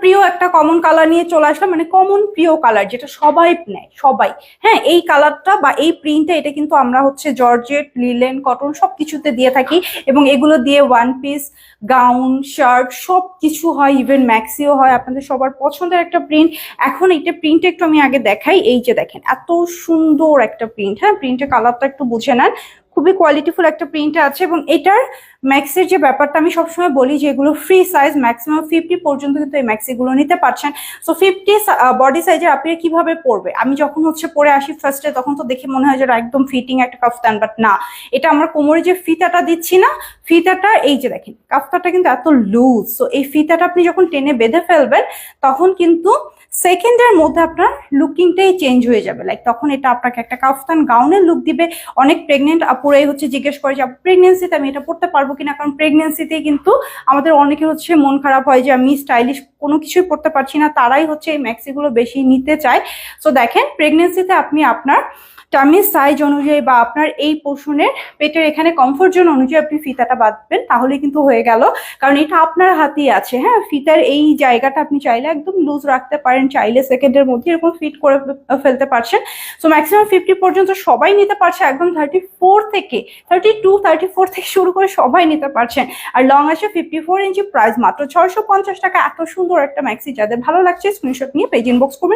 প্রিয় একটা common colour নিয়ে চলে আসলাম, মানে কমন প্রিয় কালার যেটা সবাই নেয়, সবাই। হ্যাঁ, এই কালারটা বা এই প্রিন্টটা এটা কিন্তু আমরা হচ্ছে জর্জেট, লিলেন, কটন সবকিছুতে দিয়ে থাকি, এবং এগুলো দিয়ে ওয়ান পিস, গাউন, শার্ট সব কিছু হয়, ইভেন ম্যাক্সিও হয়। আপনাদের সবার পছন্দের একটা প্রিন্ট। এখন এইটা প্রিন্ট একটু আমি আগে দেখাই। এই যে দেখেন এত সুন্দর একটা প্রিন্ট। হ্যাঁ, প্রিন্টের কালারটা একটু বুঝে নেন, খুবই কোয়ালিটিফুল একটা প্রিন্ট আছে। এবং এটার ম্যাক্সের যে ব্যাপারটা আমি সবসময় বলি যে এগুলো ফ্রি সাইজ, ম্যাক্সিমাম 50 পর্যন্ত কিন্তু এই ম্যাক্সিগুলো নিতে পারছেন। সো 50 বডি সাইজের আপনি কিভাবে পরবে, আমি যখন হচ্ছে পরে আসি ফার্স্টে তখন তো দেখে মনে হয় যে একদম ফিটিং একটা কাফতান, বাট না, এটা আমরা কোমরে যে ফিতাটা দিচ্ছি না, ফিতাটা এই যে দেখেন কাফতাটা কিন্তু এত লুজ। সো এই ফিতাটা আপনি যখন টেনে বেঁধে ফেলবেন তখন কিন্তু সেকেন্ডের মধ্যে আপনার লুকিংটাই চেঞ্জ হয়ে যাবে। লাইক তখন এটা আপনাকে একটা কাফতান গাউনের লুক দিবে। অনেক প্রেগনেন্ট আপুরাই হচ্ছে জিজ্ঞেস করে যে প্রেগনেন্সিতে আমি এটা পড়তে পারবো কিনা, কারণ প্রেগনেন্সিতে কিন্তু আমাদের অনেকের হচ্ছে মন খারাপ হয় যে আমি স্টাইলিশ কোনো কিছুই পড়তে পারছি না, তারাই হচ্ছে এই ম্যাক্সিগুলো বেশি নিতে চায়। সো দেখেন প্রেগনেন্সিতে আপনি আপনার টামির সাইজ অনুযায়ী বা আপনার এই পোর্শনের পেটের এখানে কমফোর্ট জোন অনুযায়ী আপনি ফিতাটা বাঁধবেন, তাহলে কিন্তু হয়ে গেল। কারণ এটা আপনার হাতেই আছে। হ্যাঁ, ফিতার এই জায়গাটা আপনি চাইলে একদম লুজ রাখতে পারেন, চাইলে সেকেন্ডের মধ্যে এরকম ফিট করে ফেলতে পারছেন। সো ম্যাক্সিমাম 50 পর্যন্ত সবাই নিতে পারছে, একদম 34 থেকে 32, 34 থেকে শুরু করে সবাই নিতে পারছেন। আর লং আছে 54 ইঞ্চি, প্রাইস মাত্র 650 টাকা। এত সুন্দর একটা ম্যাক্সি, যাদের ভালো লাগছে স্ক্রিনশট নিয়ে পেজ ইনবক্স করবেন।